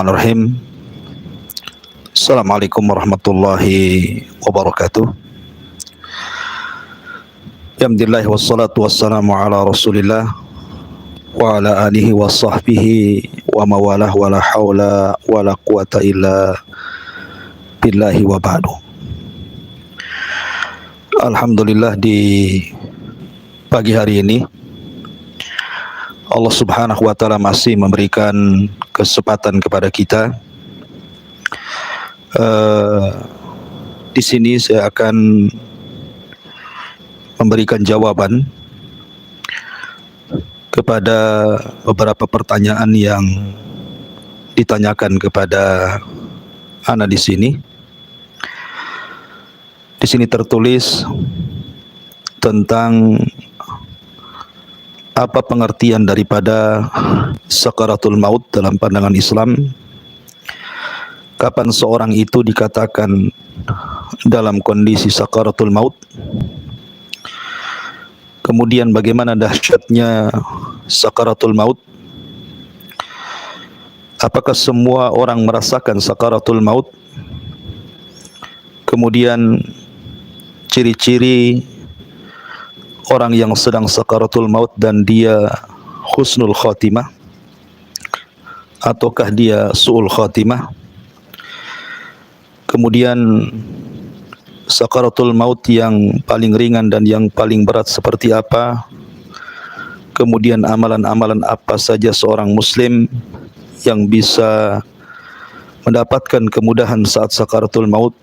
Bismillahirrahmanirrahim. Assalamualaikum warahmatullahi wabarakatuh. Alhamdulillah wassalatu wassalamu ala Rasulillah wa ala alihi wa sahbihi wa mawalah wa la haula wa la quwata illa billahi wa ba'du. Alhamdulillah, di pagi hari ini Allah Subhanahu wa taala masih memberikan kesempatan kepada kita. Di sini saya akan memberikan jawaban kepada beberapa pertanyaan yang ditanyakan kepada ana di sini. Di sini tertulis tentang apa pengertian daripada sakaratul maut dalam pandangan Islam. Kapan seorang itu dikatakan dalam kondisi sakaratul maut? Kemudian bagaimana dahsyatnya sakaratul maut? Apakah semua orang merasakan sakaratul maut? Kemudian ciri-ciri orang yang sedang sakaratul maut dan dia husnul khatimah ataukah dia su'ul khatimah? Kemudian sakaratul maut yang paling ringan dan yang paling berat seperti apa? Kemudian amalan-amalan apa saja seorang muslim yang bisa mendapatkan kemudahan saat sakaratul maut?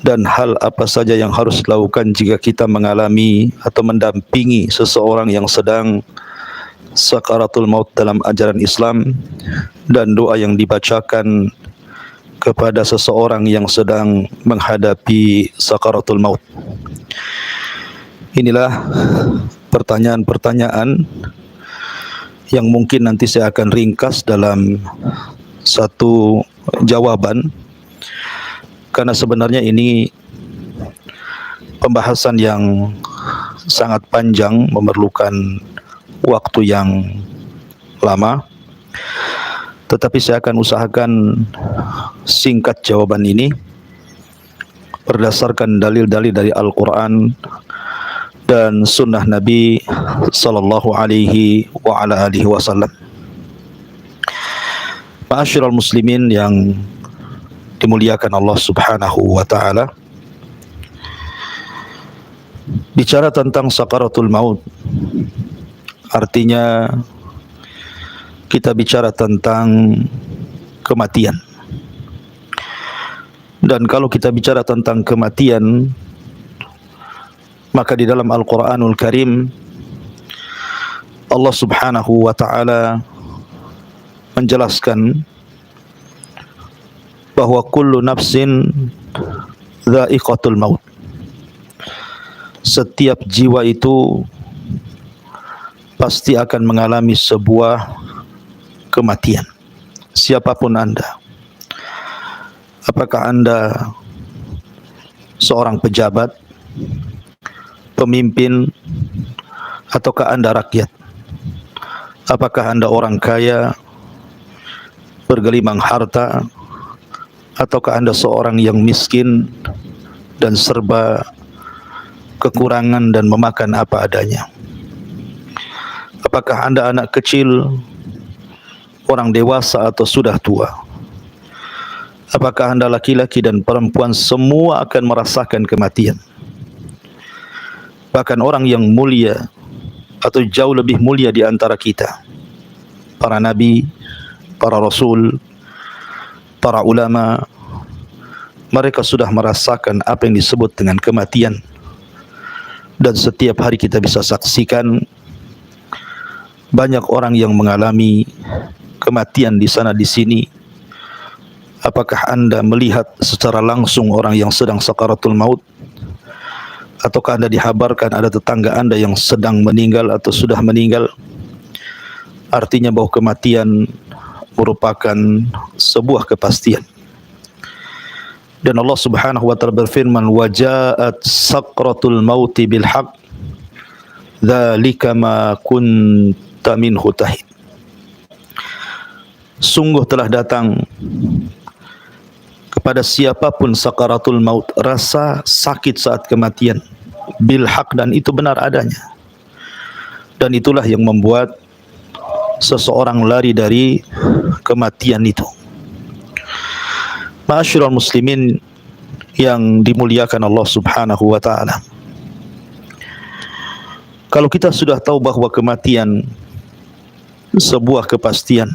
Dan hal apa saja yang harus dilakukan jika kita mengalami atau mendampingi seseorang yang sedang sakaratul maut dalam ajaran Islam, dan doa yang dibacakan kepada seseorang yang sedang menghadapi sakaratul maut. Inilah pertanyaan-pertanyaan yang mungkin nanti saya akan ringkas dalam satu jawaban, karena sebenarnya ini pembahasan yang sangat panjang, memerlukan waktu yang lama. Tetapi saya akan usahakan singkat jawaban ini berdasarkan dalil-dalil dari Al-Quran dan sunnah Nabi sallallahu alaihi wa ala alihi wasallam. Ma'asyiral muslimin yang dimuliakan Allah Subhanahu wa taala. Bicara tentang sakaratul maut, artinya kita bicara tentang kematian. Dan kalau kita bicara tentang kematian, maka di dalam Al-Qur'anul Karim Allah Subhanahu wa taala menjelaskan bahwa kullu nafsin dha'iqatul maut. Setiap jiwa itu pasti akan mengalami sebuah kematian. Siapapun Anda. Apakah Anda seorang pejabat, pemimpin, ataukah Anda rakyat? Apakah Anda orang kaya, bergelimang harta, ataukah Anda seorang yang miskin dan serba kekurangan dan memakan apa adanya? Apakah Anda anak kecil, orang dewasa, atau sudah tua? Apakah Anda laki-laki dan perempuan? Semua akan merasakan kematian. Bahkan orang yang mulia atau jauh lebih mulia di antara kita, para nabi, para rasul, para ulama, mereka sudah merasakan apa yang disebut dengan kematian. Dan setiap hari kita bisa saksikan banyak orang yang mengalami kematian di sana di sini. Apakah Anda melihat secara langsung orang yang sedang sakaratul maut? Ataukah Anda dihabarkan ada tetangga Anda yang sedang meninggal atau sudah meninggal? Artinya bahwa kematian merupakan sebuah kepastian. Dan Allah Subhanahu wa taala berfirman, "Wa ja'at sakratul mauti bil haqq, dzalika ma kunta minhu tahid." sungguh telah datang kepada siapapun sakaratul maut, rasa sakit saat kematian, bil haq, dan itu benar adanya. Dan itulah yang membuat seseorang lari dari kematian itu. Ma'asyiral muslimin yang dimuliakan Allah Subhanahu wa taala. Kalau kita sudah tahu bahwa kematian sebuah kepastian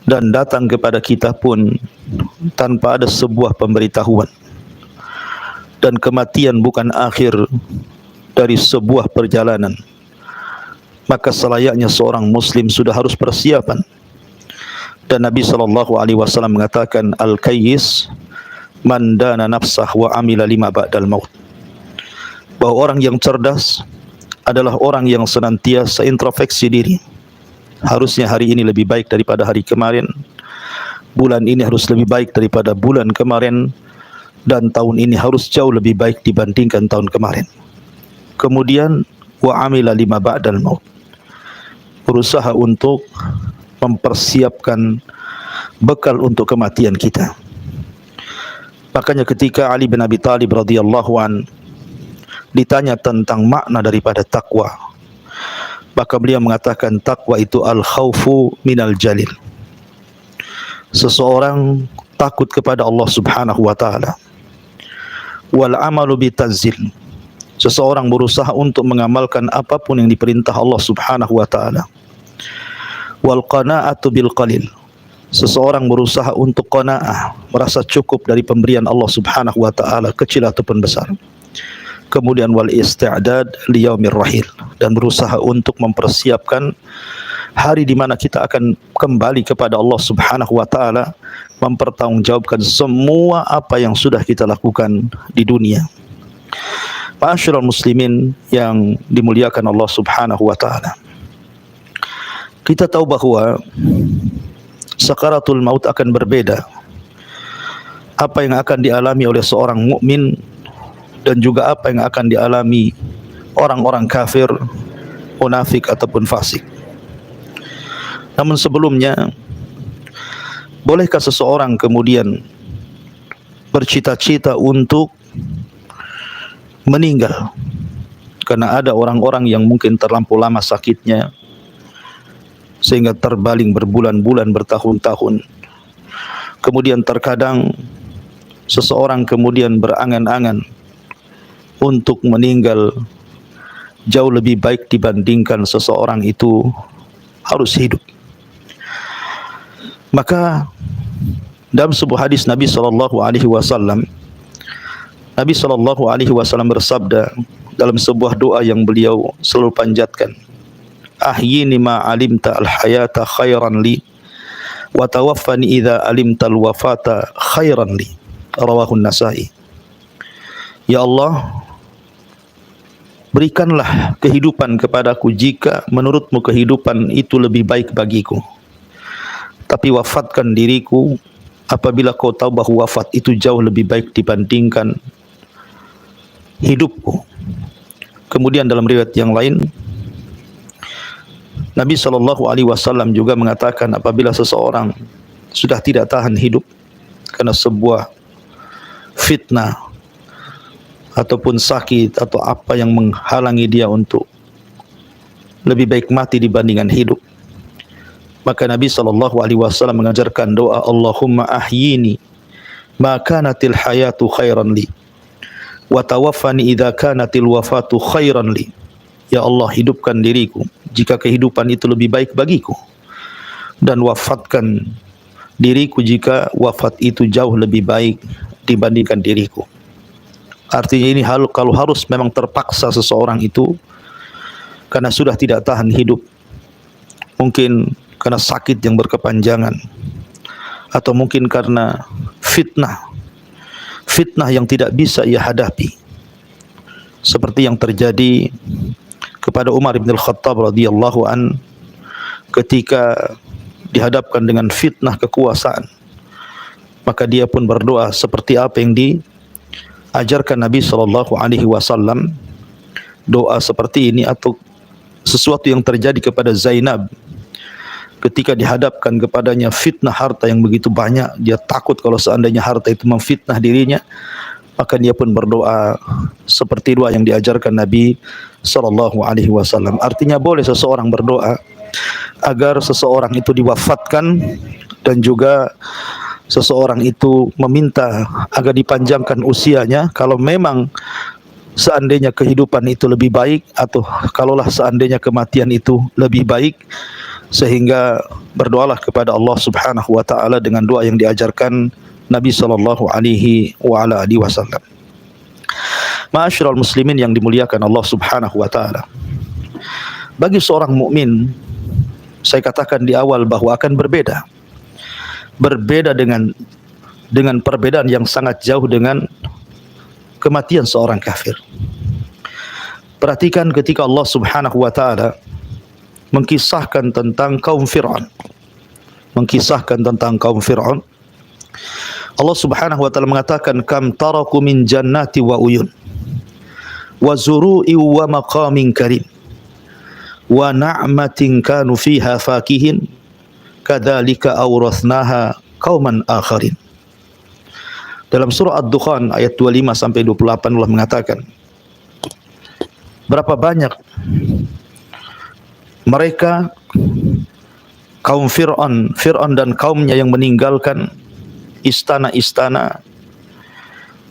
dan datang kepada kita pun tanpa ada sebuah pemberitahuan, dan kematian bukan akhir dari sebuah perjalanan, maka selayaknya seorang muslim sudah harus persiapan. Dan Nabi SAW mengatakan, al-kayyis man dana nafsah wa amila lima ba'dal maut, bahwa orang yang cerdas adalah orang yang senantiasa introspeksi diri. Harusnya hari ini lebih baik daripada hari kemarin, bulan ini harus lebih baik daripada bulan kemarin, dan tahun ini harus jauh lebih baik dibandingkan tahun kemarin. Kemudian wa amila lima ba'dal maut, berusaha untuk mempersiapkan bekal untuk kematian kita. Makanya ketika Ali bin Abi Thalib radhiyallahu an ditanya tentang makna daripada takwa, maka beliau mengatakan takwa itu al-khawfu minal jalil. Seseorang takut kepada Allah Subhanahu wa taala. Wal amalu bitanzil. Seseorang berusaha untuk mengamalkan apapun yang diperintah Allah Subhanahu wa taala. Wal qanaa'atu bil qalil. Seseorang berusaha untuk qanaa'ah, merasa cukup dari pemberian Allah Subhanahu wa taala, kecil ataupun besar. Kemudian wal isti'dad li yaumir rahil, dan berusaha untuk mempersiapkan hari di mana kita akan kembali kepada Allah Subhanahu wa taala, mempertanggungjawabkan semua apa yang sudah kita lakukan di dunia. Ma'asyiral muslimin yang dimuliakan Allah Subhanahu wa taala. Kita tahu bahwa sakaratul maut akan berbeda. Apa yang akan dialami oleh seorang mukmin dan juga apa yang akan dialami orang-orang kafir, munafik ataupun fasik. Namun sebelumnya, bolehkah seseorang kemudian bercita-cita untuk meninggal? Karena ada orang-orang yang mungkin terlampau lama sakitnya sehingga terbaling berbulan-bulan, bertahun-tahun. Kemudian terkadang seseorang kemudian berangan-angan untuk meninggal jauh lebih baik dibandingkan seseorang itu harus hidup. Maka dalam sebuah hadis Nabi SAW bersabda dalam sebuah doa yang beliau selalu panjatkan, ahyini ma alimta al-hayata khairan li wa tawaffani idza alimta al-wafata khairan li, rawahu An-Nasa'i. Ya Allah, berikanlah kehidupan kepadaku jika menurutmu kehidupan itu lebih baik bagiku, tapi wafatkan diriku apabila kau tahu bahawa wafat itu jauh lebih baik dibandingkan hidupku. Kemudian dalam riwayat yang lain, Nabi SAW juga mengatakan apabila seseorang sudah tidak tahan hidup karena sebuah fitnah ataupun sakit atau apa yang menghalangi dia untuk lebih baik mati dibandingkan hidup, maka Nabi SAW mengajarkan doa, Allahumma ahyini ma kanatil hayatu khairan li wa tawaffani idza kanatil wafatu khairan li. Ya Allah, hidupkan diriku jika kehidupan itu lebih baik bagiku, dan wafatkan diriku jika wafat itu jauh lebih baik dibandingkan diriku. Artinya ini kalau harus memang terpaksa seseorang itu karena sudah tidak tahan hidup, mungkin karena sakit yang berkepanjangan, atau mungkin karena fitnah yang tidak bisa ia hadapi, seperti yang terjadi kepada Umar bin Al-Khattab radhiyallahu an ketika dihadapkan dengan fitnah kekuasaan, maka dia pun berdoa seperti apa yang diajarkan Nabi SAW, doa seperti ini atau sesuatu yang terjadi kepada Zainab ketika dihadapkan kepadanya fitnah harta yang begitu banyak, dia takut kalau seandainya harta itu memfitnah dirinya, maka dia pun berdoa seperti doa yang diajarkan Nabi sallallahu alaihi wasallam. Artinya boleh seseorang berdoa agar seseorang itu diwafatkan, dan juga seseorang itu meminta agar dipanjangkan usianya kalau memang seandainya kehidupan itu lebih baik, atau kalaulah seandainya kematian itu lebih baik, sehingga berdoalah kepada Allah Subhanahu wa taala dengan doa yang diajarkan Nabi sallallahu alaihi wasallam. Ma'asyiral muslimin yang dimuliakan Allah Subhanahu wa taala. Bagi seorang mukmin, saya katakan di awal bahwa akan berbeda. Berbeda dengan perbedaan yang sangat jauh dengan kematian seorang kafir. Perhatikan ketika Allah Subhanahu wa taala mengkisahkan tentang kaum Fir'aun. Allah Subhanahu wa taala mengatakan, kam taraku min jannati wa uyun wa zuru'i wa maqamin karim wa na'matin kanu fiha fakihin kadzalika awrathnaha qauman akharin. Dalam surah Ad-Dukhan ayat 25 sampai 28 Allah mengatakan, berapa banyak mereka kaum Fir'aun dan kaumnya yang meninggalkan istana-istana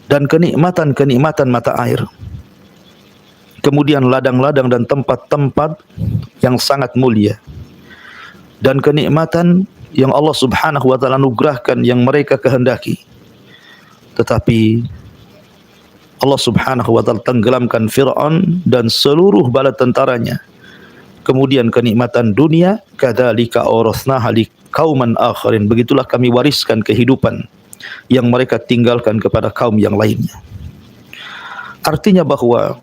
dan kenikmatan-kenikmatan mata air, kemudian ladang-ladang dan tempat-tempat yang sangat mulia, dan kenikmatan yang Allah Subhanahu wa taala anugerahkan yang mereka kehendaki, tetapi Allah Subhanahu wa taala tenggelamkan Fir'aun dan seluruh bala tentaranya. Kemudian kenikmatan dunia, kadzalika awrathnaha liqauman akharin, begitulah kami wariskan kehidupan yang mereka tinggalkan kepada kaum yang lainnya. Artinya bahwa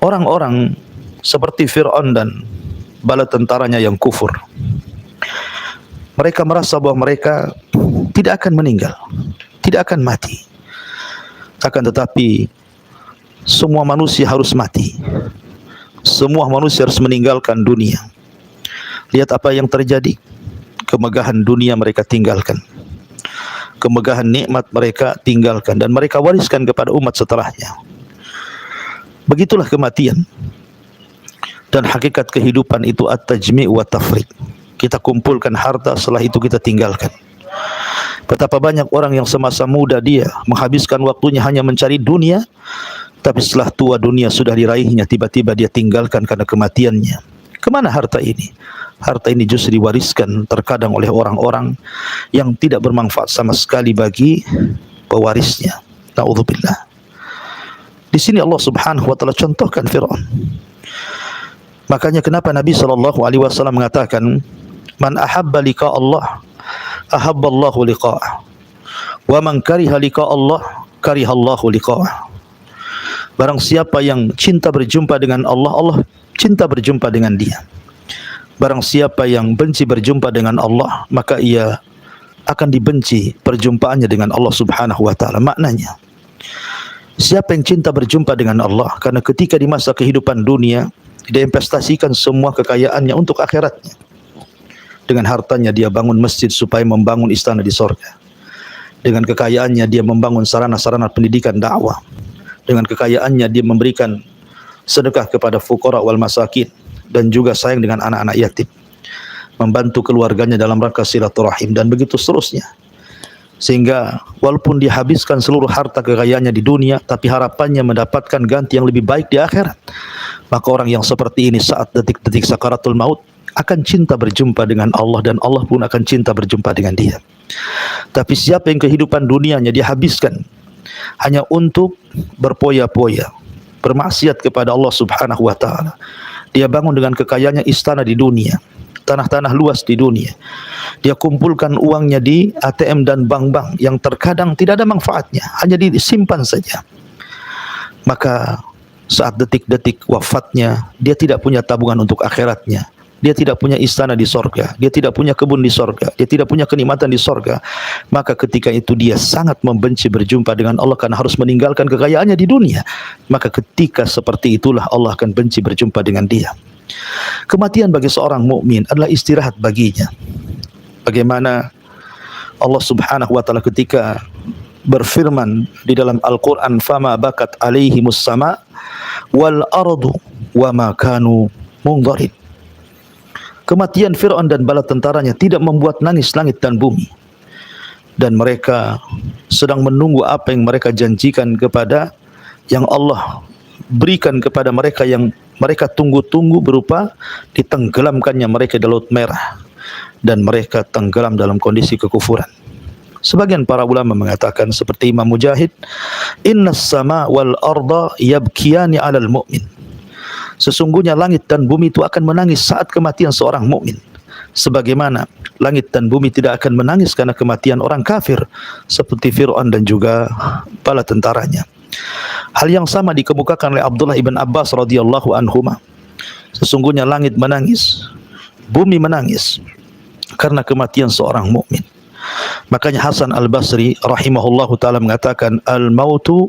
orang-orang seperti Fir'aun dan bala tentaranya yang kufur, mereka merasa bahwa mereka tidak akan meninggal, tidak akan mati. Akan tetapi semua manusia harus mati. Semua manusia harus meninggalkan dunia. Lihat apa yang terjadi. Kemegahan dunia mereka tinggalkan, kemegahan nikmat mereka tinggalkan, dan mereka wariskan kepada umat setelahnya. Begitulah kematian. Dan hakikat kehidupan itu at-tajmi' wa tafriq. Kita kumpulkan harta, setelah itu kita tinggalkan. Betapa banyak orang yang semasa muda dia menghabiskan waktunya hanya mencari dunia, tapi setelah tua dunia sudah diraihnya, tiba-tiba dia tinggalkan karena kematiannya. Kemana harta ini? Harta ini justru diwariskan terkadang oleh orang-orang yang tidak bermanfaat sama sekali bagi pewarisnya. Na'udzubillah. Di sini Allah Subhanahu wa taala contohkan Fir'aun. Makanya kenapa Nabi sallallahu alaihi wasallam mengatakan, man ahabba liqa Allah ahabba Allahu liqa'ah, wa man kariha liqa Allah kariha Allahu liqa'ah. Barang siapa yang cinta berjumpa dengan Allah, Allah cinta berjumpa dengan dia. Barang siapa yang benci berjumpa dengan Allah, maka ia akan dibenci perjumpaannya dengan Allah Subhanahu wa taala. Maknanya, siapa yang cinta berjumpa dengan Allah, karena ketika di masa kehidupan dunia dia investasikan semua kekayaannya untuk akhiratnya. Dengan hartanya dia bangun masjid supaya membangun istana di sorga. Dengan kekayaannya dia membangun sarana-sarana pendidikan dakwah. Dengan kekayaannya dia memberikan sedekah kepada fuqara wal masakin, dan juga sayang dengan anak-anak yatim, membantu keluarganya dalam rangka silaturahim, dan begitu seterusnya. Sehingga walaupun dia habiskan seluruh harta kekayaannya di dunia, tapi harapannya mendapatkan ganti yang lebih baik di akhirat. Maka orang yang seperti ini saat detik-detik sakaratul maut akan cinta berjumpa dengan Allah, dan Allah pun akan cinta berjumpa dengan dia. Tapi siapa yang kehidupan dunianya dia habiskan hanya untuk berpoya-poya, bermaksiat kepada Allah Subhanahu wa taala, dia bangun dengan kekayaannya istana di dunia, tanah-tanah luas di dunia, dia kumpulkan uangnya di ATM dan bank-bank yang terkadang tidak ada manfaatnya, hanya disimpan saja. Maka saat detik-detik wafatnya, dia tidak punya tabungan untuk akhiratnya. Dia tidak punya istana di sorga, dia tidak punya kebun di sorga, dia tidak punya kenikmatan di sorga. Maka ketika itu dia sangat membenci berjumpa dengan Allah karena harus meninggalkan kekayaannya di dunia. Maka ketika seperti itulah Allah akan benci berjumpa dengan dia. Kematian bagi seorang mukmin adalah istirahat baginya. Bagaimana Allah Subhanahu wa taala ketika berfirman di dalam Al-Qur'an, "Fama bakat alaihimus sama wal ardu wa ma kanu mundharin." Kematian Fir'aun dan bala tentaranya tidak membuat nangis langit dan bumi, dan mereka sedang menunggu apa yang mereka janjikan kepada yang Allah berikan kepada mereka, yang mereka tunggu-tunggu, berupa ditenggelamkannya mereka di Laut Merah, dan mereka tenggelam dalam kondisi kekufuran. Sebagian para ulama mengatakan seperti Imam Mujahid, "Innas sama wal arda yabkiyani 'alal mu'min." Sesungguhnya langit dan bumi itu akan menangis saat kematian seorang mukmin, sebagaimana langit dan bumi tidak akan menangis karena kematian orang kafir seperti Fir'aun dan juga bala tentaranya. Hal yang sama dikemukakan oleh Abdullah ibn Abbas radhiyallahu anhuma. Sesungguhnya langit menangis, bumi menangis karena kematian seorang mukmin. Makanya Hasan Al-Basri rahimahullahu taala mengatakan, "Al-mautu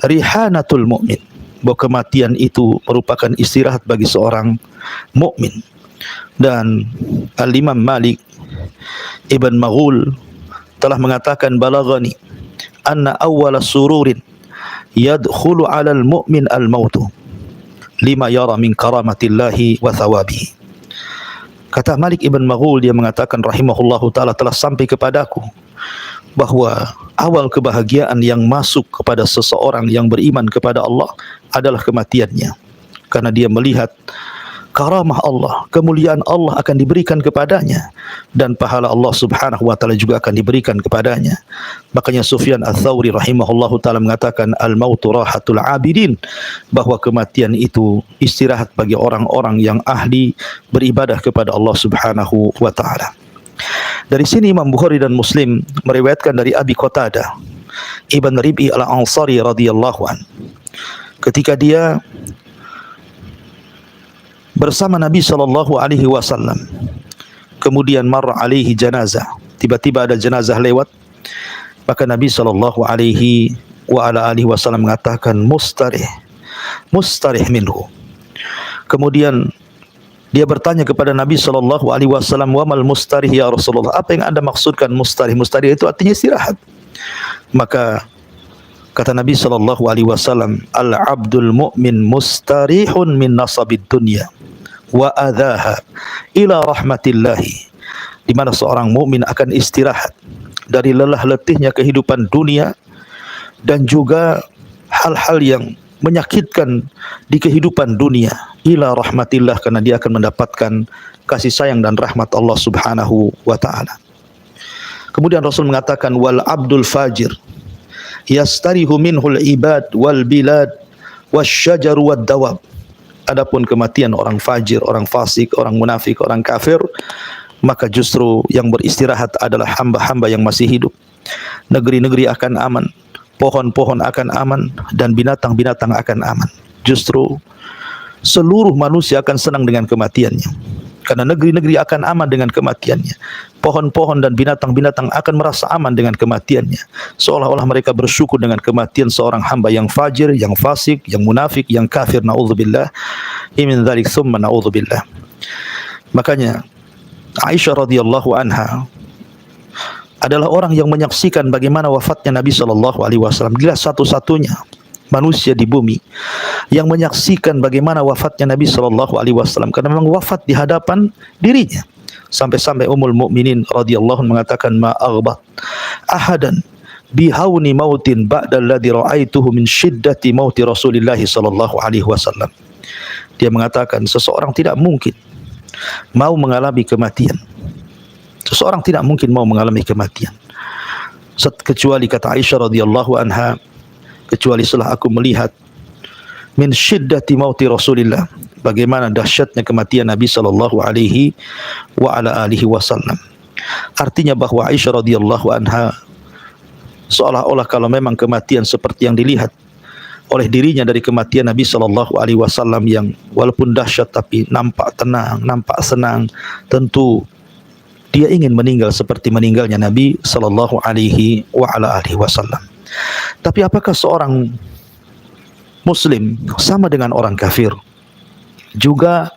rihanatul mu'min." Bahwa kematian itu merupakan istirahat bagi seorang mukmin. Dan Al-Imam Malik Ibn Maghul telah mengatakan, "Balaghani anna awwala sururin yadkhulu 'alal mu'min al-mautu lima yara min karamatillahi wa thawabihi." Kata Malik Ibn Maghul, dia mengatakan rahimahullahu taala, telah sampai kepadaku bahwa awal kebahagiaan yang masuk kepada seseorang yang beriman kepada Allah adalah kematiannya, karena dia melihat karamah Allah, kemuliaan Allah akan diberikan kepadanya, dan pahala Allah Subhanahu wa taala juga akan diberikan kepadanya. Makanya Sufyan Ats-Tsauri rahimahullahu taala mengatakan, "Al-mautu rahatul 'abidin," bahwa kematian itu istirahat bagi orang-orang yang ahli beribadah kepada Allah Subhanahu wa taala. Dari sini Imam Bukhari dan Muslim meriwayatkan dari Abi Qatadah Ibn Rib'i Al-Ansari radhiyallahu an, ketika dia bersama Nabi sallallahu alaihi wasallam, kemudian marra alaihi janazah, tiba-tiba ada jenazah lewat, maka Nabi sallallahu alaihi wasallam mengatakan, "Mustarih, mustarih minhu." Kemudian dia bertanya kepada Nabi sallallahu alaihi wasallam, "Wa mal mustarih ya Rasulullah?" Apa yang Anda maksudkan mustarih? Mustarih itu artinya istirahat. Maka kata Nabi sallallahu alaihi wasallam, "Al-'abdul mu'min mustarihun min nasabid dunya wa adzaha ila rahmatillahi." Di mana seorang mukmin akan istirahat dari lelah letihnya kehidupan dunia dan juga hal-hal yang menyakitkan di kehidupan dunia, ila rahmatillah, karena dia akan mendapatkan kasih sayang dan rahmat Allah Subhanahu wa taala. Kemudian Rasul mengatakan, "Wal abdul fajir yastarihu minhul ibad wal bilad wasyajaru wad dawab." Adapun kematian orang fajir, orang fasik, orang munafik, orang kafir, maka justru yang beristirahat adalah hamba-hamba yang masih hidup. Negeri-negeri akan aman, pohon-pohon akan aman, dan binatang-binatang akan aman. Justru seluruh manusia akan senang dengan kematiannya, karena negeri-negeri akan aman dengan kematiannya. Pohon-pohon dan binatang-binatang akan merasa aman dengan kematiannya, seolah-olah mereka bersyukur dengan kematian seorang hamba yang fajir, yang fasik, yang munafik, yang kafir. Na'udzubillah min dzalik tsumma na'udzubillah. Makanya Aisyah radhiyallahu anha adalah orang yang menyaksikan bagaimana wafatnya Nabi sallallahu alaihi wasallam. Dia satu-satunya manusia di bumi yang menyaksikan bagaimana wafatnya Nabi sallallahu alaihi wasallam, karena memang wafat di hadapan dirinya. Sampai-sampai Ummul Mukminin radhiyallahu anha mengatakan, "Ma aghbat ahadan bihauni mautin ba'da alladhi ra'aituhu min shiddati mauti Rasulillah sallallahu alaihi wasallam." Dia mengatakan seseorang tidak mungkin mau mengalami kematian. Seseorang tidak mungkin mau mengalami kematian kecuali, kata Aisyah radhiyallahu anha, kecuali setelah aku melihat min syiddati mauti Rasulillah, bagaimana dahsyatnya kematian Nabi sallallahu alaihi wasallam. Artinya bahwa Aisyah radhiyallahu anha seolah-olah kalau memang kematian seperti yang dilihat oleh dirinya dari kematian Nabi sallallahu alaihi wasallam yang walaupun dahsyat tapi nampak tenang, nampak senang, tentu dia ingin meninggal seperti meninggalnya Nabi sallallahu alaihi wasallam. Tapi apakah seorang muslim sama dengan orang kafir juga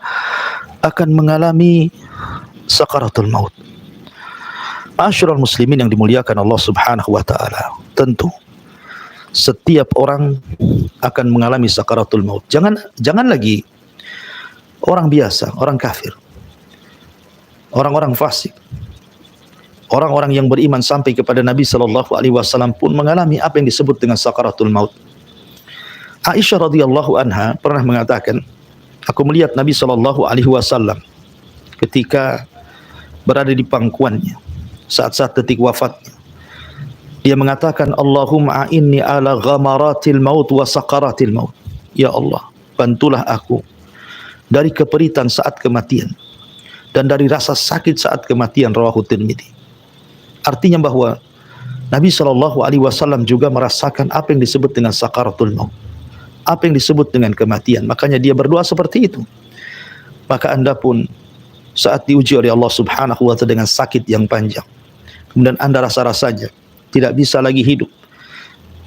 akan mengalami sakaratul maut. Ma'asyiral muslimin yang dimuliakan Allah Subhanahu wa taala, tentu setiap orang akan mengalami sakaratul maut. Jangan lagi orang biasa, orang kafir, orang-orang fasik, orang-orang yang beriman sampai kepada Nabi sallallahu alaihi wasallam pun mengalami apa yang disebut dengan sakaratul maut. Aisyah radhiyallahu anha pernah mengatakan, aku melihat Nabi sallallahu alaihi wasallam ketika berada di pangkuannya saat-saat detik wafatnya. Dia mengatakan, Allahumma a'inni ala ghamaratil maut wa sakaratil maut. Ya Allah, bantulah aku dari keperitan saat kematian dan dari rasa sakit saat kematian. Rawahu Tirmidzi. Artinya bahwa Nabi SAW juga merasakan apa yang disebut dengan sakaratul maut, apa yang disebut dengan kematian. Makanya dia berdoa seperti itu. Maka anda pun saat diuji oleh Allah Subhanahu wa ta'ala dengan sakit yang panjang, kemudian anda rasa-rasanya tidak bisa lagi hidup,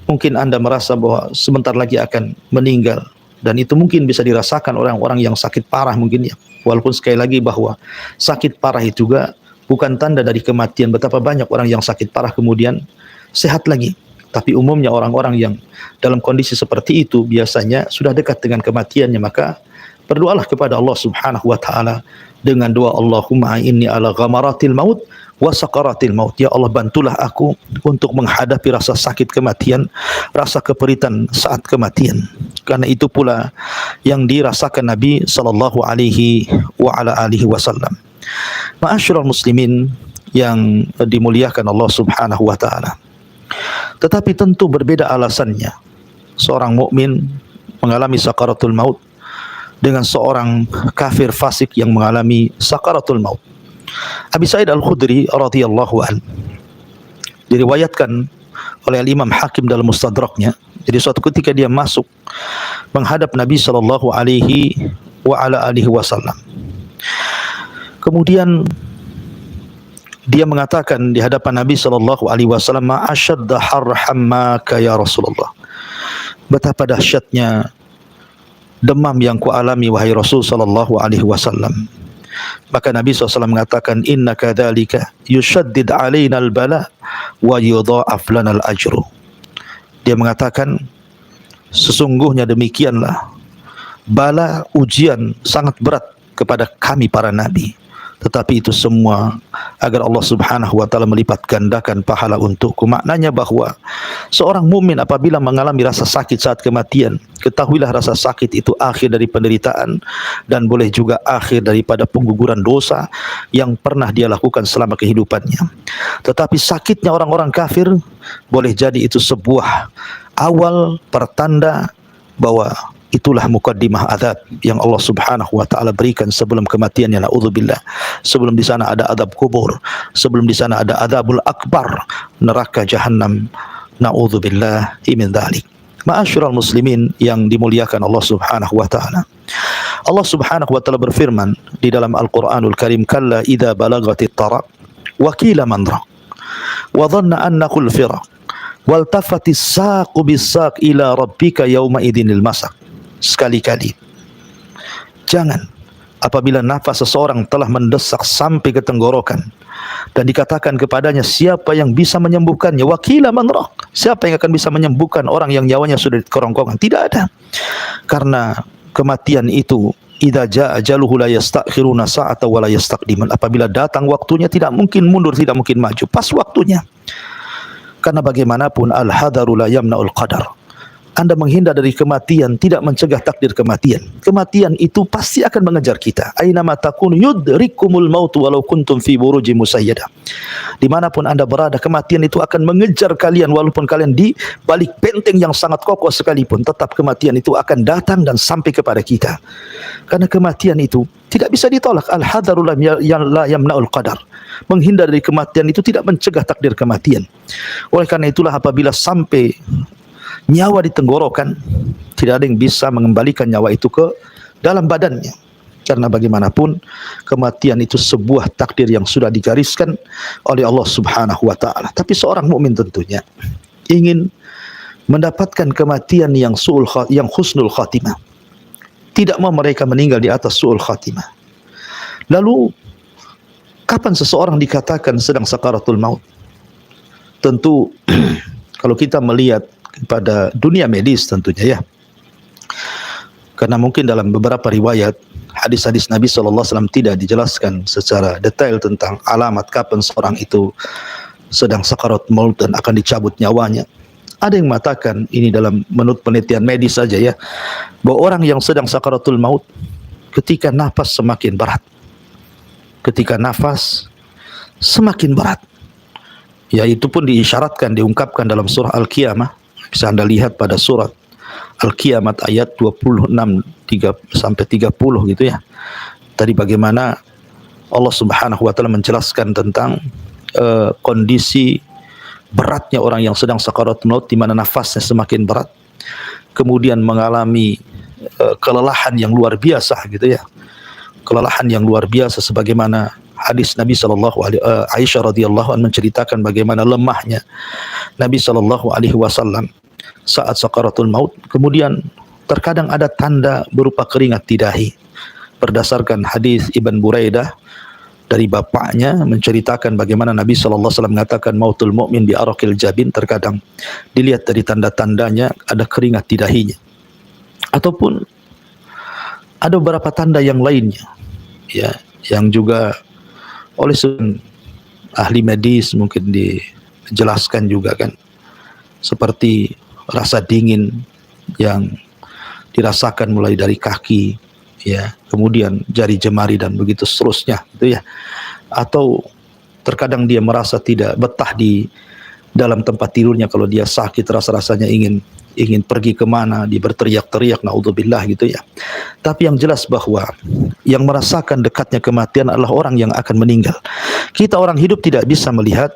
mungkin anda merasa bahwa sebentar lagi akan meninggal, dan itu mungkin bisa dirasakan orang-orang yang sakit parah mungkin ya. Walaupun sekali lagi bahwa sakit parah itu juga bukan tanda dari kematian. Betapa banyak orang yang sakit parah kemudian sehat lagi. Tapi umumnya orang-orang yang dalam kondisi seperti itu biasanya sudah dekat dengan kematiannya. Maka berdoalah kepada Allah Subhanahu wa taala dengan doa, Allahumma inni ala ghamaratil maut wa sakaratil maut. Ya Allah, bantulah aku untuk menghadapi rasa sakit kematian, rasa keperitan saat kematian. Karena itu pula yang dirasakan Nabi sallallahu alaihi wa ala alihi wasallam. Ma'asyiral muslimin yang dimuliakan Allah Subhanahu wa taala. Tetapi tentu berbeda alasannya seorang mukmin mengalami sakaratul maut dengan seorang kafir fasik yang mengalami sakaratul maut. Abi Sa'id Al-Khudri radhiyallahu an, diriwayatkan oleh Imam Hakim dalam Mustadraknya. Jadi suatu ketika dia masuk menghadap Nabi sallallahu alaihi wa ala alihi wasallam. Kemudian dia mengatakan di hadapan Nabi sallallahu alaihi wasallam, "Ma ashadda harhamaka ya Rasulullah." Betapa dahsyatnya demam yang kualami wahai Rasul sallallahu alaihi wasallam. Maka Nabi SAW mengatakan, inna kadzalika yushaddid alaina al-bala wa yudha'af lana al-ajru. Dia mengatakan, sesungguhnya demikianlah bala, ujian sangat berat kepada kami para nabi, tetapi itu semua agar Allah Subhanahu wa taala melipat gandakan pahala untukku. Maknanya bahwa seorang mukmin apabila mengalami rasa sakit saat kematian, ketahuilah rasa sakit itu akhir dari penderitaan dan boleh juga akhir daripada pengguguran dosa yang pernah dia lakukan selama kehidupannya. Tetapi sakitnya orang-orang kafir boleh jadi itu sebuah awal pertanda bahwa itulah mukaddimah azab yang Allah Subhanahu wa taala berikan sebelum kematiannya, naudzubillah. Sebelum di sana ada azab kubur, sebelum di sana ada azabul akbar, neraka jahanam, naudzubillah min dzalik. Ma'asyiral muslimin yang dimuliakan Allah Subhanahu wa taala. Allah Subhanahu wa taala berfirman di dalam Al-Qur'anul Karim, kalla idza balagatit taraq wa qila man raq wa dhanna annahu al-firaq wal tafatis saqu bis-saq ila rabbika yauma idzinil masaq. Sekali-kali jangan apabila nafas seseorang telah mendesak sampai ke tenggorokan dan dikatakan kepadanya, siapa yang bisa menyembuhkannya? Wakila man raq, siapa yang akan bisa menyembuhkan orang yang nyawanya sudah di kerongkongan? Tidak ada. Karena kematian itu idza jaa ajaluhu la yastakhiruna sa'atan wa la yastaqdimun. Apabila datang waktunya tidak mungkin mundur, tidak mungkin maju, pas waktunya. Karena bagaimanapun al-hadaru la yamna'ul qadar. Anda menghindar dari kematian tidak mencegah takdir kematian. Kematian itu pasti akan mengejar kita. Aina ma takunu yudrikumul maut walau kuntum fi burujin musayyadah. Dimanapun Anda berada, kematian itu akan mengejar kalian walaupun kalian di balik benteng yang sangat kokoh sekalipun, tetap kematian itu akan datang dan sampai kepada kita. Karena kematian itu tidak bisa ditolak. Al-hadaru la yamna'ul qadar. Menghindar dari kematian itu tidak mencegah takdir kematian. Oleh karena itulah apabila sampai nyawa di tenggorokan, tidak ada yang bisa mengembalikan nyawa itu ke dalam badannya. Karena bagaimanapun kematian itu sebuah takdir yang sudah digariskan oleh Allah Subhanahu wa taala. Tapi seorang mukmin tentunya ingin mendapatkan kematian yang husnul khatimah. Tidak mau mereka meninggal di atas su'ul khatimah. Lalu kapan seseorang dikatakan sedang sakaratul maut? Tentu kalau kita melihat pada dunia medis tentunya ya. Karena mungkin dalam beberapa riwayat hadis-hadis Nabi SAW tidak dijelaskan secara detail tentang alamat kapan seorang itu sedang sakarat maut dan akan dicabut nyawanya. Ada yang mengatakan ini dalam menurut penelitian medis saja ya, bahwa orang yang sedang sakaratul maut ketika nafas semakin berat. Ketika nafas semakin berat. Ya, itu pun diisyaratkan, diungkapkan dalam surah Al-Qiyamah. Bisa Anda lihat pada surat Al-Qiyamah ayat 26 sampai 30 gitu ya. Tadi bagaimana Allah Subhanahu wa taala menjelaskan tentang kondisi beratnya orang yang sedang sakaratul maut, di mana nafasnya semakin berat, kemudian mengalami kelelahan yang luar biasa gitu ya. Kelelahan yang luar biasa sebagaimana hadis Nabi Aisyah radhiyallahu anha menceritakan bagaimana lemahnya Nabi SAW saat sakaratul maut. Kemudian terkadang ada tanda berupa keringat di dahi. Berdasarkan hadis Ibn Buraidah dari bapaknya menceritakan bagaimana Nabi SAW mengatakan mautul mu'min bi araqil jabin, terkadang dilihat dari tanda-tandanya ada keringat di dahinya. Ataupun ada beberapa tanda yang lainnya ya, yang juga oleh ahli medis mungkin dijelaskan juga kan, seperti rasa dingin yang dirasakan mulai dari kaki ya, kemudian jari jemari dan begitu seterusnya gitu ya. Atau terkadang dia merasa tidak betah di dalam tempat tidurnya, kalau dia sakit rasa-rasanya ingin pergi kemana, dia berteriak-teriak naudzubillah gitu ya. Tapi yang jelas bahwa yang merasakan dekatnya kematian adalah orang yang akan meninggal. Kita orang hidup tidak bisa melihat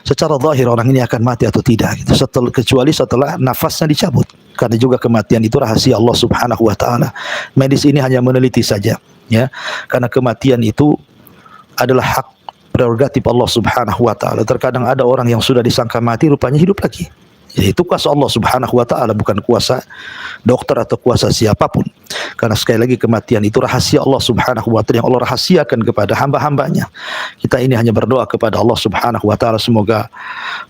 secara zahir orang ini akan mati atau tidak gitu, kecuali setelah nafasnya dicabut. Karena juga kematian itu rahasia Allah Subhanahu wa taala. Medis ini hanya meneliti saja ya. Karena kematian itu adalah hak prerogatif Allah Subhanahu wa taala. Terkadang ada orang yang sudah disangka mati rupanya hidup lagi. Ya, itu kuasa Allah Subhanahu wa taala, bukan kuasa dokter atau kuasa siapapun. Karena sekali lagi kematian itu rahasia Allah Subhanahu wa taala yang Allah rahasiakan kepada hamba-hambanya. Kita ini hanya berdoa kepada Allah Subhanahu wa taala, semoga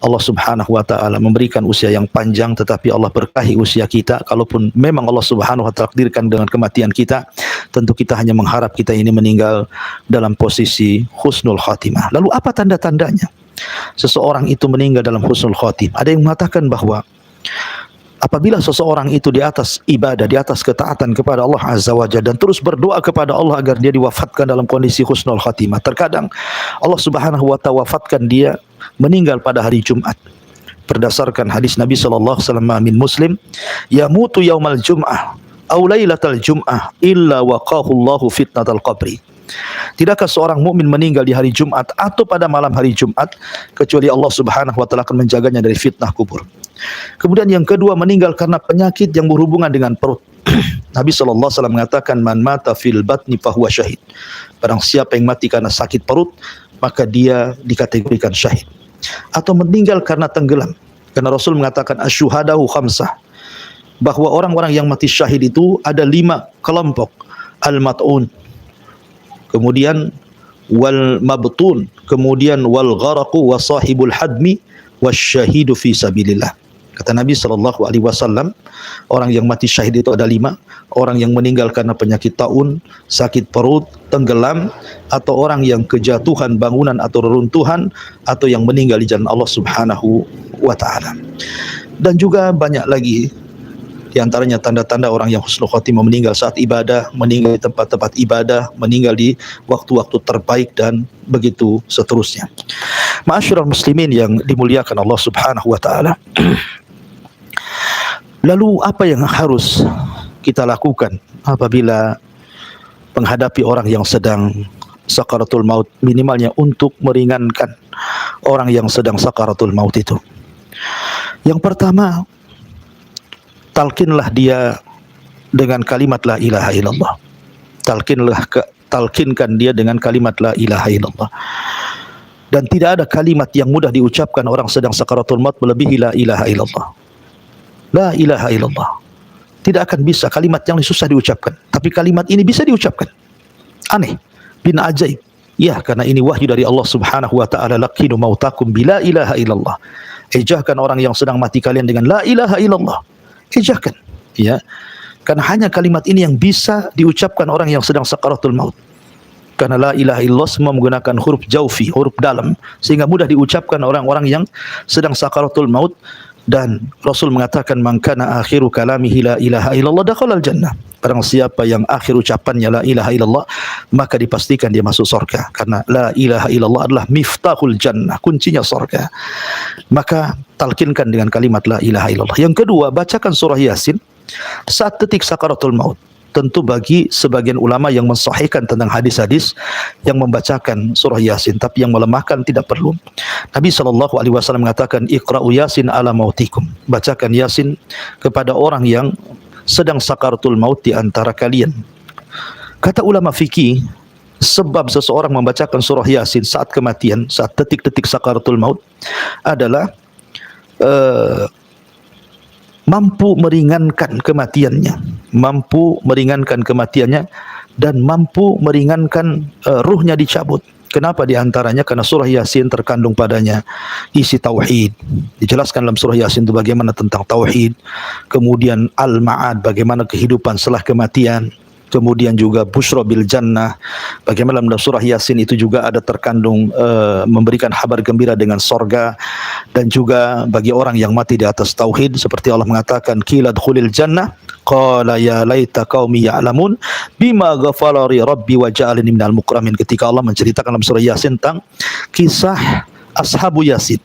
Allah Subhanahu wa taala memberikan usia yang panjang, tetapi Allah berkahi usia kita. Kalaupun memang Allah Subhanahu wa taala takdirkan dengan kematian kita, tentu kita hanya mengharap kita ini meninggal dalam posisi husnul khatimah. Lalu apa tanda-tandanya seseorang itu meninggal dalam husnul khatimah? Ada yang mengatakan bahwa apabila seseorang itu di atas ibadah, di atas ketaatan kepada Allah Azza wa Jalla, dan terus berdoa kepada Allah agar dia diwafatkan dalam kondisi husnul khatimah, terkadang Allah Subhanahu wa ta'ala wafatkan dia meninggal pada hari Jumat. Berdasarkan hadis Nabi sallallahu alaihi wasallam min Muslim, yamutu yaumal jum'ah aw lailatal jum'ah illa waqahu Allahu fitnatal qabri. Tidakkah seorang mukmin meninggal di hari Jumat atau pada malam hari Jumat kecuali Allah Subhanahu wa taala akan menjaganya dari fitnah kubur. Kemudian yang kedua, meninggal karena penyakit yang berhubungan dengan perut. Nabi sallallahu alaihi wasallam mengatakan man mata fil batni fahuwa syahid. Barang siapa yang mati karena sakit perut, maka dia dikategorikan syahid. Atau meninggal karena tenggelam. Karena Rasul mengatakan asyuhadahu khamsah, bahwa orang-orang yang mati syahid itu ada 5 kelompok. Al-mat'un, kemudian wal mabtun, kemudian wal gharaqu wa sahibul hadmi wasyahidu fi sabilillah. Kata Nabi sallallahu alaihi wasallam, orang yang mati syahid itu ada 5, orang yang meninggal karena penyakit taun, sakit perut, tenggelam, atau orang yang kejatuhan bangunan atau reruntuhan, atau yang meninggal di jalan Allah Subhanahu wa taala. Dan juga banyak lagi di antaranya tanda-tanda orang yang husnul khotimah, meninggal saat ibadah, meninggal di tempat-tempat ibadah, meninggal di waktu-waktu terbaik, dan begitu seterusnya. Ma'asyiral muslimin yang dimuliakan Allah Subhanahu wa taala. Lalu apa yang harus kita lakukan apabila menghadapi orang yang sedang sakaratul maut, minimalnya untuk meringankan orang yang sedang sakaratul maut itu? Yang pertama, talkinlah dia dengan kalimat la ilaha illallah. Talkinkan dia dengan kalimat la ilaha illallah. Dan tidak ada kalimat yang mudah diucapkan orang sedang sakaratul maut melebihi la ilaha illallah. La ilaha illallah. Tidak akan bisa kalimat yang susah diucapkan, tapi kalimat ini bisa diucapkan. Aneh. bin ajaib. Ya, karena ini wahyu dari Allah Subhanahu wa taala, laqinu mautakum bila ilaha illallah. Ejahkan orang yang sedang mati kalian dengan la ilaha illallah. Ejahkan, ya. Karena hanya kalimat ini yang bisa diucapkan orang yang sedang sakaratul maut. Karena la ilaha illallah semua menggunakan huruf jaufi, huruf dalam, sehingga mudah diucapkan orang-orang yang sedang sakaratul maut. Dan Rasul mengatakan, man kana akhiru kalamihi la ilaha illallah dakhalal jannah. Barang siapa yang akhir ucapannya la ilaha illallah, maka dipastikan dia masuk surga. Karena la ilaha illallah adalah miftahul jannah, kuncinya surga. Maka talkinkan dengan kalimat la ilaha illallah. Yang kedua, bacakan surah Yasin saat detik sakaratul maut. Tentu bagi sebagian ulama yang mensahihkan tentang hadis-hadis yang membacakan surah Yasin, tapi yang melemahkan tidak perlu. Nabi SAW mengatakan, Iqra'u Yasin ala mautikum. Bacakan Yasin kepada orang yang sedang sakaratul maut di antara kalian. Kata ulama fikih, sebab seseorang membacakan surah Yasin saat kematian, saat detik-detik sakaratul maut adalah mampu meringankan kematiannya, dan mampu meringankan ruhnya dicabut. Kenapa diantaranya? Karena surah Yasin terkandung padanya isi tauhid. Dijelaskan dalam surah Yasin itu bagaimana tentang tauhid, kemudian al-ma'ad, bagaimana kehidupan setelah kematian, kemudian juga busyra bil jannah, bagaimana dalam surah Yasin itu juga ada terkandung memberikan kabar gembira dengan sorga. Dan juga bagi orang yang mati di atas tauhid, seperti Allah mengatakan, qila dkhulil jannah qala ya laita qaumi ya'lamun bima ghafara li rabbi wa ja'alani minal mukramin. Ketika Allah menceritakan dalam surah Yasin tentang kisah ashabu Yasin,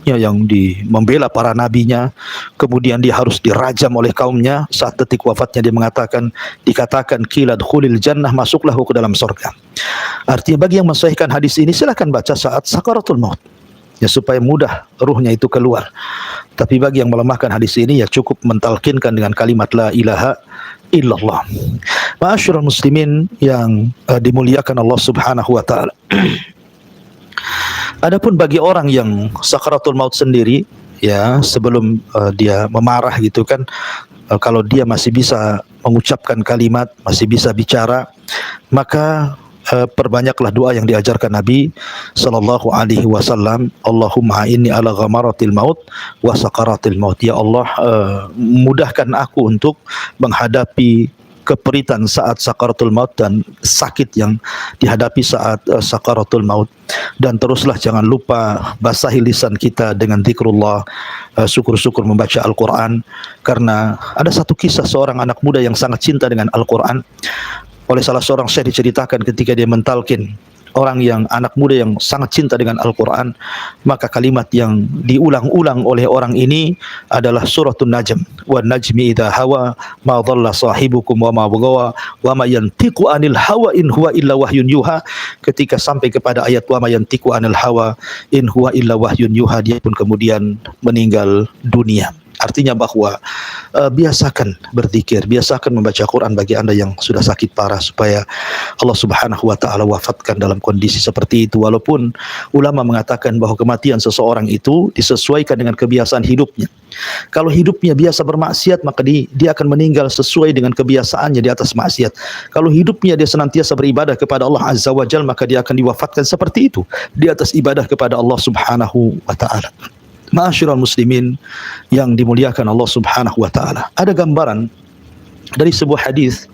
ya, yang membela para nabinya, kemudian dia harus dirajam oleh kaumnya. Saat detik wafatnya dia dikatakan qila dkhulil jannah, masuklah ke dalam surga. Artinya bagi yang mensahihkan hadis ini, silakan baca saat sakaratul maut, ya, supaya mudah ruhnya itu keluar. Tapi bagi yang melemahkan hadis ini, ya cukup mentalkinkan dengan kalimat la ilaha illallah. Ma'asyiral muslimin yang dimuliakan Allah Subhanahu wa taala. Adapun bagi orang yang sakaratul maut sendiri, ya, sebelum dia memarah gitu kan, kalau dia masih bisa mengucapkan kalimat, masih bisa bicara, maka perbanyaklah doa yang diajarkan Nabi sallallahu alaihi wasallam. Allahumma inni ala ghamaratil maut wa sakaratil maut. Ya Allah, mudahkan aku untuk menghadapi keperitan saat sakaratul maut dan sakit yang dihadapi saat sakaratul maut. Dan teruslah jangan lupa basahi lisan kita dengan zikrullah, syukur-syukur membaca Al-Quran. Karena ada satu kisah seorang anak muda yang sangat cinta dengan Al-Quran. Oleh salah seorang syekh diceritakan ketika dia mentalkin orang yang anak muda yang sangat cinta dengan Al-Quran, maka kalimat yang diulang-ulang oleh orang ini adalah suratul Najm, wa najmi idha hawa ma dhalla sahibukum wa ma bughawa wa ma yantiqu anil hawa in huwa illa wahyun yuha. Ketika sampai kepada ayat wa ma yantiqu anil hawa in huwa illa wahyun yuha, dia pun kemudian meninggal dunia. Artinya bahwa biasakan berzikir, biasakan membaca Quran bagi anda yang sudah sakit parah, supaya Allah Subhanahu wa taala wafatkan dalam kondisi seperti itu. Walaupun ulama mengatakan bahwa kematian seseorang itu disesuaikan dengan kebiasaan hidupnya. Kalau hidupnya biasa bermaksiat, maka dia akan meninggal sesuai dengan kebiasaannya di atas maksiat. Kalau hidupnya dia senantiasa beribadah kepada Allah Azza wa Jalla, maka dia akan diwafatkan seperti itu, di atas ibadah kepada Allah Subhanahu wa taala. Ma'asyiral muslimin yang dimuliakan Allah Subhanahu wa taala. Ada gambaran dari sebuah hadis.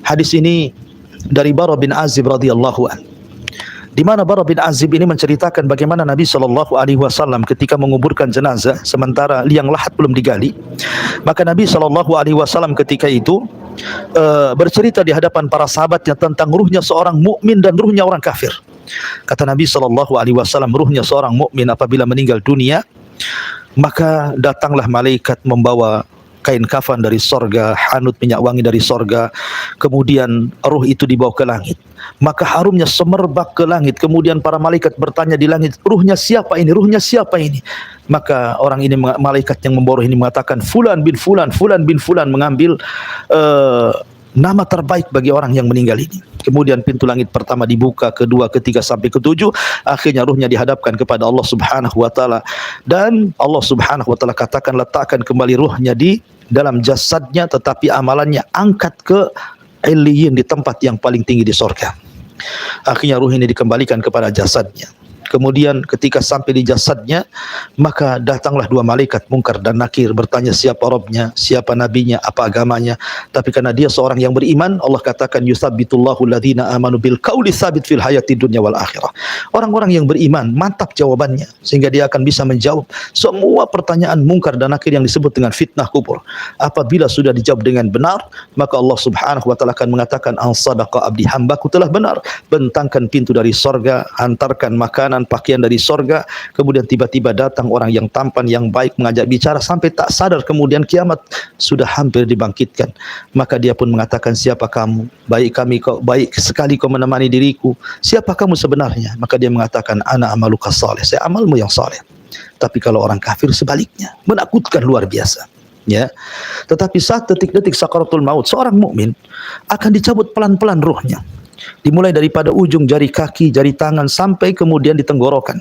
Hadis ini dari Bara bin Azib radhiyallahu an. Di mana Bara bin Azib ini menceritakan bagaimana Nabi sallallahu alaihi wasallam ketika menguburkan jenazah sementara liang lahat belum digali, maka Nabi sallallahu alaihi wasallam ketika itu bercerita di hadapan para sahabatnya tentang ruhnya seorang mukmin dan ruhnya orang kafir. Kata Nabi sallallahu alaihi wasallam, ruhnya seorang mukmin apabila meninggal dunia, maka datanglah malaikat membawa kain kafan dari sorga, hanut minyak wangi dari sorga, kemudian ruh itu dibawa ke langit, maka harumnya semerbak ke langit. Kemudian para malaikat bertanya di langit, ruhnya siapa ini, ruhnya siapa ini? Maka orang ini, malaikat yang membawa ruh ini mengatakan, fulan bin fulan, fulan bin fulan, mengambil nama terbaik bagi orang yang meninggal ini. Kemudian pintu langit pertama dibuka, kedua, ketiga sampai ketujuh. Akhirnya ruhnya dihadapkan kepada Allah Subhanahu wa taala, dan Allah Subhanahu wa taala katakan, letakkan kembali ruhnya di dalam jasadnya, tetapi amalannya angkat ke Illiyin, di tempat yang paling tinggi di surga. Akhirnya ruh ini dikembalikan kepada jasadnya. Kemudian ketika sampai di jasadnya, maka datanglah dua malaikat Munkar dan Nakir bertanya siapa Rabbnya, siapa nabinya, apa agamanya. Tapi karena dia seorang yang beriman, Allah katakan yusabbitullahu alladhina amanu bil qauli tsabit fil hayati dunya wal akhirah. Orang-orang yang beriman mantap jawabannya sehingga dia akan bisa menjawab semua pertanyaan Munkar dan Nakir yang disebut dengan fitnah kubur. Apabila sudah dijawab dengan benar, maka Allah Subhanahu wa taala akan mengatakan an sadaqa abdi, hambaku telah benar. Bentangkan pintu dari sorga, hantarkan makanan pakaian dari sorga. Kemudian tiba-tiba datang orang yang tampan, yang baik, mengajak bicara sampai tak sadar kemudian kiamat sudah hampir dibangkitkan. Maka dia pun mengatakan siapa kamu? Baik kami, kau baik sekali kau menemani diriku. Siapa kamu sebenarnya? Maka dia mengatakan ana amaluka saleh, saya amalmu yang saleh. Tapi kalau orang kafir sebaliknya, menakutkan luar biasa. Ya, tetapi saat detik-detik sakaratul maut seorang mukmin akan dicabut pelan-pelan ruhnya. Dimulai daripada ujung jari kaki, jari tangan sampai kemudian di tenggorokan.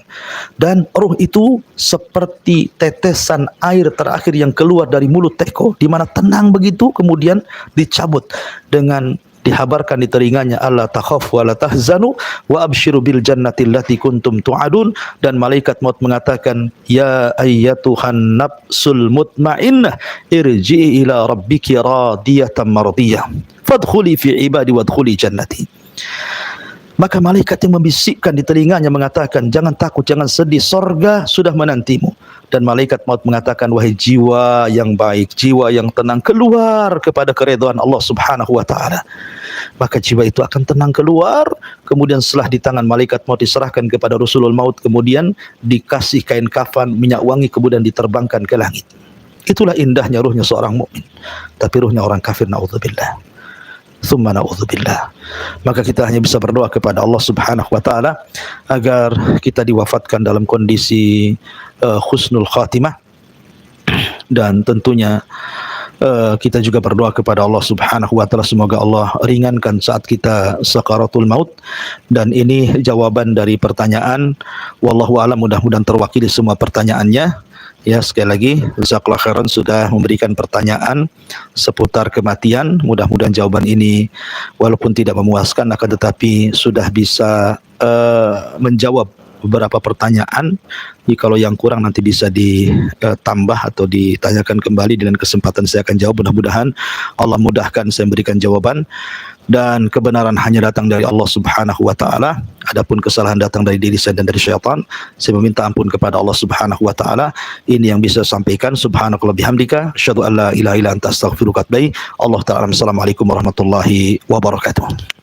Dan ruh itu seperti tetesan air terakhir yang keluar dari mulut teko, di mana tenang begitu kemudian dicabut dengan dihabarkan di telinganya alla takhafu wa la tahzanu wa abshiru bil jannati allati kuntum tu'adun. Dan malaikat maut mengatakan ya ayyatuhan nafsul mutmainnah irji'i ila rabbiki radiyatan mardiyah fadkhuli fi ibadi wadkhuli jannati. Maka malaikat yang membisikkan di telinganya mengatakan jangan takut, jangan sedih, sorga sudah menantimu. Dan malaikat maut mengatakan wahai jiwa yang baik, jiwa yang tenang, keluar kepada keridhaan Allah Subhanahu wa taala. Maka jiwa itu akan tenang keluar. Kemudian setelah di tangan malaikat maut diserahkan kepada Rasulul Maut, kemudian dikasih kain kafan, minyak wangi, kemudian diterbangkan ke langit. Itulah indahnya ruhnya seorang mukmin. Tapi ruhnya orang kafir, naudzubillah. Tsumma na'udzubillah. Maka kita hanya bisa berdoa kepada Allah Subhanahu wa taala agar kita diwafatkan dalam kondisi husnul khatimah. Dan tentunya kita juga berdoa kepada Allah Subhanahu wa taala semoga Allah ringankan saat kita sakaratul maut. Dan ini jawaban dari pertanyaan, wallahu a'lam, mudah-mudahan terwakili semua pertanyaannya. Ya, sekali lagi jazakallahu khairan sudah memberikan pertanyaan seputar kematian. Mudah-mudahan jawaban ini walaupun tidak memuaskan akan tetapi sudah bisa menjawab beberapa pertanyaan. Jadi kalau yang kurang nanti bisa ditambah atau ditanyakan kembali. Dengan kesempatan saya akan jawab. Mudah-mudahan Allah mudahkan saya memberikan jawaban. Dan kebenaran hanya datang dari Allah Subhanahu wa taala. Adapun kesalahan datang dari diri saya dan dari syaitan. Saya meminta ampun kepada Allah Subhanahu wa taala. Ini yang bisa saya sampaikan. Subhanakallah bihamdika asyhadu an la ilaha illa anta astaghfiruka wa atubu ilaik. Allah taala. Assalamualaikum warahmatullahi wabarakatuh.